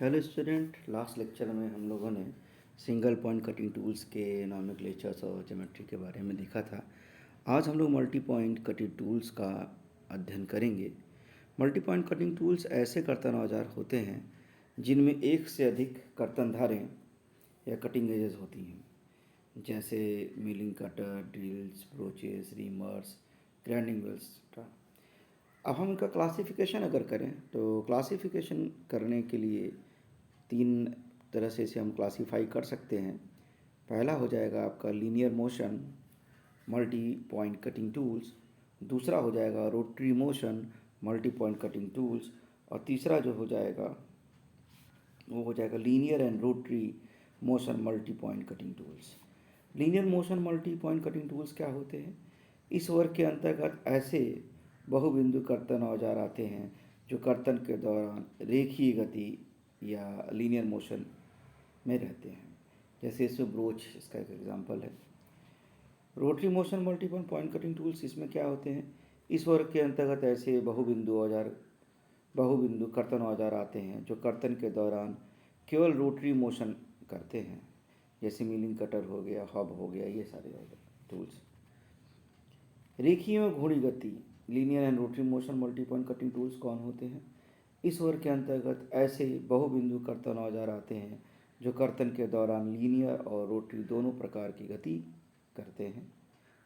Hello student, last lecture में हम लोगों ने सिंगल पॉइंट कटिंग टूल्स के नॉमेनक्लेचर्स और ज्योमेट्री के बारे में देखा था। आज हम लोग मल्टी पॉइंट कटिंग टूल्स का अध्ययन करेंगे। मल्टी पॉइंट कटिंग टूल्स ऐसे कर्तन औजार होते हैं जिनमें एक से अधिक कर्तन धारें या कटिंग एजेस होती हैं, जैसे milling cutter, drills, broaches, reamers, grinding wheels. अब हम इनका क्लासिफिकेशन अगर करें तो क्लासिफिकेशन करने के लिए तीन तरह से इसे हम क्लासीफाई कर सकते हैं। पहला हो जाएगा आपका linear motion multi point cutting tools, दूसरा हो जाएगा rotary motion multi point cutting tools, और तीसरा जो हो जाएगा वो हो जाएगा linear and rotary motion multi point cutting tools. Linear motion multi point cutting tools क्या होते हैं? इस वर्ग के अंतर्गत ऐसे बहुबिंदु कर्तन औजार आते हैं जो कर्तन के दौरान रेखीय गति या लीनियर मोशन में रहते हैं। जैसे इसमें ब्रोच इसका एक एग्जांपल है। Rotary motion multiple point cutting tools, इसमें क्या होते हैं? इस वर्ग के अंतर्गत ऐसे बहुबिंदु कर्तन औजार आते हैं जो कर्तन के दौरान केवल रोटरी मोशन करते हैं, जैसे मिलिंग कटर हो गया, हब हो गया, ये सारे टूल्स। रेखीय में घूर्णी गति linear and rotary motion multi point cutting tools कौन होते हैं? इस वर्ग के अंतर्गत ऐसे बहुबिंदु कर्तन औजार आते हैं जो कर्तन के दौरान लीनियर और रोटरी दोनों प्रकार की गति करते हैं।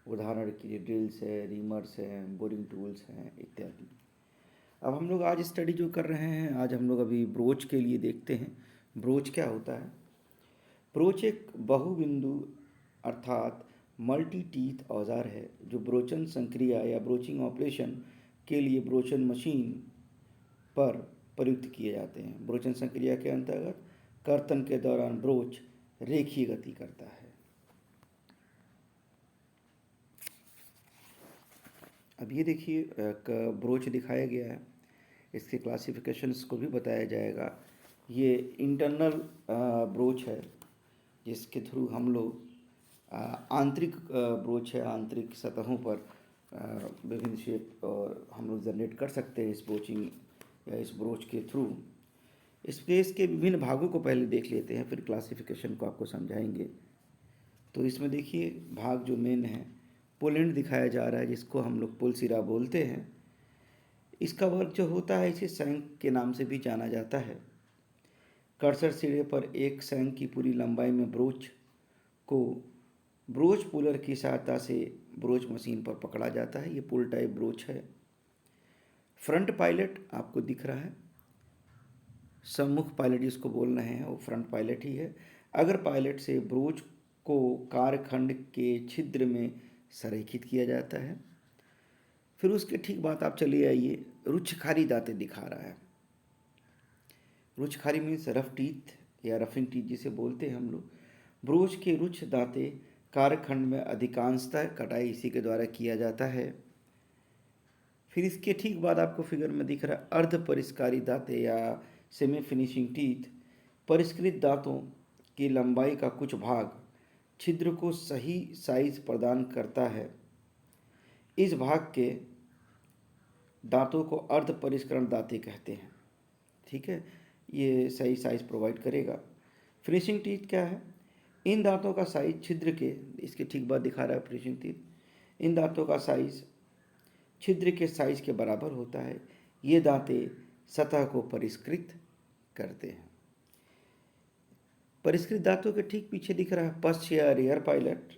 उदाहरण के लिए ड्रिल्स है, रीमर्स हैं, बोरिंग टूल्स हैं इत्यादि। अब हम लोग आज स्टडी जो कर रहे हैं, आज हम लोग अभी ब्रोच के लिए देखते हैं। ब्रोच क्या होता है? ब्रोच एक बहुबिंदु अर्थात मल्टी टीथ औजार है जो ब्रोचन संक्रिया या ब्रोचिंग ऑपरेशन के लिए ब्रोचन मशीन पर प्रयुक्त किए जाते हैं। ब्रोचन संक्रिया के अंतर्गत कर्तन के दौरान ब्रोच रेखीय गति करता है। अब ये देखिए एक ब्रोच दिखाया गया है, इसके क्लासिफिकेशंस को भी बताया जाएगा। ये इंटरनल ब्रोच है जिसके थ्रू हम लोग आंतरिक ब्रोच है, आंतरिक सतहों पर विभिन्न शेप और हम लोग जनरेट कर सकते हैं इस ब्रोचिंग या इस ब्रोच के थ्रू। स्पेस के विभिन्न भागों को पहले देख लेते हैं, फिर क्लासिफिकेशन को आपको समझाएंगे। तो इसमें देखिए भाग जो मेन है, पुल एंड दिखाया जा रहा है जिसको हम लोग पुल सिरा बोलते हैं। इसका वर्क जो होता है इसे शंक के नाम से भी जाना जाता है। कर्सर सिरे पर एक शंक की पूरी लंबाई में ब्रोच को ब्रोच पुलर की सहायता से ब्रोच मशीन पर पकड़ा जाता है। ये पुल टाइप ब्रोच है। फ्रंट पायलट आपको दिख रहा है, सम्मुख पायलट जिसको बोल रहे हैं वो फ्रंट पायलट ही है। अगर पायलट से ब्रोच को कारखंड के छिद्र में संरेखित किया जाता है। फिर उसके ठीक बाद आप चलिए आइए, रुच्छखारी दांतें दिखा रहा है। रुच्छखारी मीन्स रफ टीथ या रफिंग टीथ जिसे बोलते हैं हम लोग। ब्रोच के रुच्छ दांतें कारखंड में अधिकांशतः कटाई इसी के द्वारा किया जाता है। फिर इसके ठीक बाद आपको फिगर में दिख रहा है अर्ध परिष्कारी दांतें या सेमी फिनिशिंग टीथ। परिष्कृत दांतों की लंबाई का कुछ भाग छिद्र को सही साइज प्रदान करता है। इस भाग के दांतों को अर्ध परिष्करण दांतें कहते हैं। ठीक है, ये सही साइज प्रोवाइड करेगा। फिनिशिंग टीथ क्या है? इन दांतों का साइज छिद्र के, इसके ठीक बाद दिखा रहा है फिनिशिंग टीथ। इन दांतों का साइज छिद्र के साइज के बराबर होता है। ये दांतें सतह को परिष्कृत करते हैं। परिष्कृत दांतों के ठीक पीछे दिख रहा है पश्च या रियर पायलट।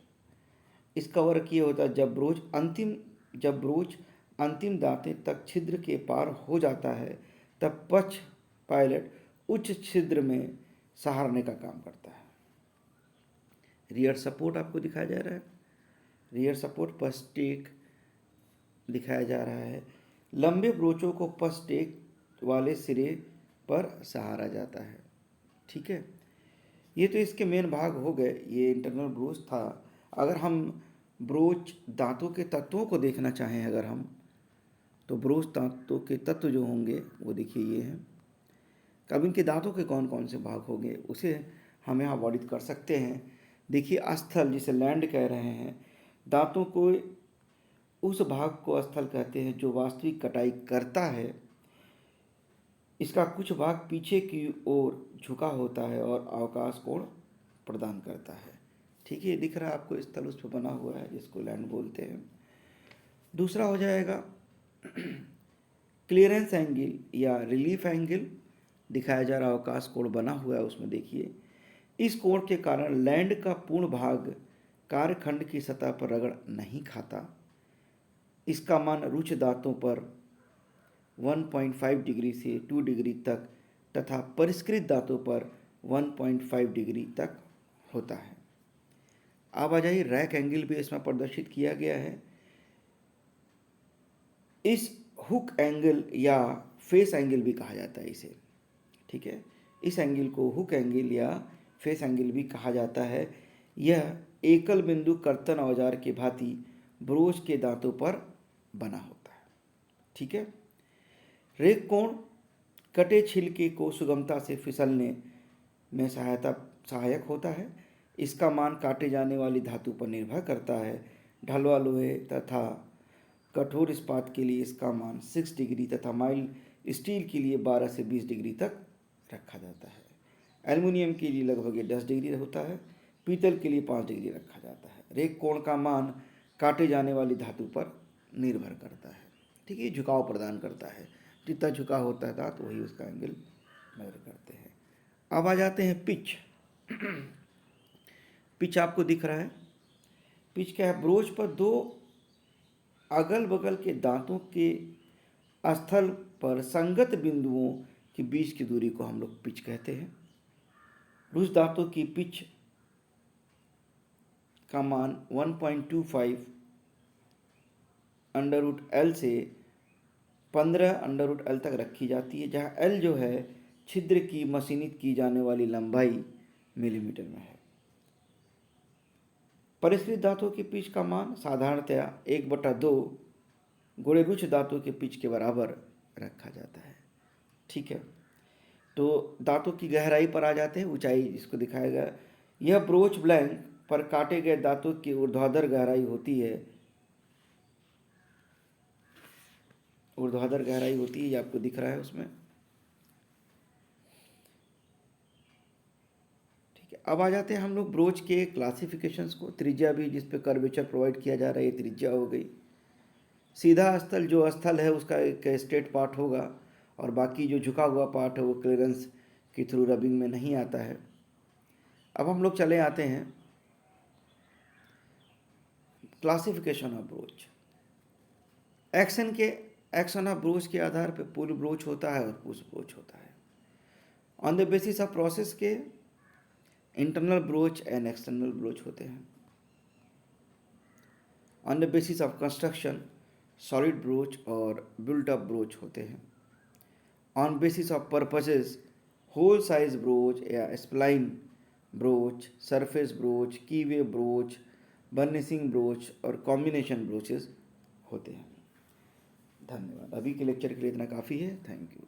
इसका वर्क ये होता है जब ब्रोच अंतिम दांतें तक छिद्र के पार हो जाता है तब पश्च पायलट उच्च छिद्र में सहारने का काम करता है। रियर सपोर्ट आपको दिखाया जा रहा है। रियर सपोर्ट पश्चटेक दिखाया जा रहा है। लंबे ब्रोचों को पश्चटेक वाले सिरे पर सहारा जाता है। ठीक है, ये तो इसके मेन भाग हो गए। ये इंटरनल ब्रोच था। अगर हम ब्रोच दांतों के तत्वों को देखना चाहें अगर हम, तो ब्रोच दांतों के तत्व जो होंगे वो देखिए ये हैं। अब इनके दांतों के कौन कौन से भाग होंगे उसे हम यहाँ वर्णित कर सकते हैं। देखिए अस्थल जिसे लैंड कह रहे हैं, दांतों को उस भाग को अस्थल कहते हैं जो वास्तविक कटाई करता है। इसका कुछ भाग पीछे की ओर झुका होता है और अवकाश कोण प्रदान करता है। ठीक है, ये दिख रहा है आपको, स्थल उस पर बना हुआ है जिसको लैंड बोलते हैं। दूसरा हो जाएगा क्लियरेंस एंगल या रिलीफ एंगल, दिखाया जा रहा अवकाश कोण बना हुआ है उसमें देखिए। इस कोण के कारण लैंड का पूर्ण भाग कार्यखंड की सतह पर रगड़ नहीं खाता। इसका मान रुक्ष दांतों पर 1.5 डिग्री से 2 डिग्री तक तथा परिष्कृत दांतों पर 1.5 डिग्री तक होता है। अब आ जाइए, रैक एंगल भी इसमें प्रदर्शित किया गया है। इस हुक एंगल या फेस एंगल भी कहा जाता है इसे। ठीक है, इस एंगल को हुक एंगल या फेस एंगल भी कहा जाता है। यह एकल बिंदु कर्तन औजार के भांति ब्रोच के दांतों पर बना होता है। ठीक है, रेक कोण कटे छिलके को सुगमता से फिसलने में सहायक होता है। इसका मान काटे जाने वाली धातु पर निर्भर करता है। ढलवा लोहे तथा कठोर इस्पात के लिए इसका मान 6 डिग्री तथा माइल्ड स्टील के लिए 12 से 20 डिग्री तक रखा जाता है। एल्युमिनियम के लिए लगभग 10 डिग्री होता है। पीतल के लिए 5 डिग्री रखा जाता है। रेक कोण का मान काटे जाने वाली धातु पर निर्भर करता है। ठीक है, झुकाव प्रदान करता है। जितना झुका होता है दांत वही उसका एंगल मेजर करते हैं। अब आ जाते हैं पिच। पिच आपको दिख रहा है। पिच क्या है? ब्रोच पर दो अगल बगल के दांतों के स्थल पर संगत बिंदुओं के बीच की दूरी को हम लोग पिच कहते हैं। रुक्ष दांतों की पिच का मान 1.25 अंडर रूट एल से 15 अंडर रूट एल तक रखी जाती है, जहाँ एल जो है छिद्र की मशीनित की जाने वाली लंबाई मिलीमीटर में है। परिष्कृत धातुओं की पिच का मान साधारणतया 1/2 गुणे रुक्ष धातुओं के पिच के बराबर रखा जाता है। ठीक है, तो दांतों की गहराई पर आ जाते हैं, ऊंचाई जिसको दिखाया गया। यह ब्रोच ब्लैंक पर काटे गए दांतों की ऊर्ध्वाधर गहराई होती है। ऊर्ध्वाधर गहराई होती है, ये आपको दिख रहा है उसमें। ठीक है, अब आ जाते हैं हम लोग ब्रोच के क्लासिफिकेशंस को। त्रिज्या भी जिस पे कर्वेचर प्रोवाइड किया जा रहा है, ये त्रिज्या हो गई। सीधा स्थल जो स्थल है उसका एक स्ट्रेट पार्ट होगा और बाकी जो झुका हुआ पार्ट है वो क्लियरेंस के थ्रू रबिंग में नहीं आता है। अब हम लोग चले आते हैं classification of broach. Action of broach के आधार पर पूर्व ब्रोच होता है और पोस्ट ब्रोच होता है। On the basis of process के internal broach and external broach होते हैं। On the basis of construction solid broach और बिल्ट अप ब्रोच होते हैं। On basis of purposes hole size broach या spline broach, surface broach, keyway broach, burnishing broach और combination broaches होते हैं। धन्यवाद। अभी के लेक्चर के लिए इतना काफ़ी है। Thank you.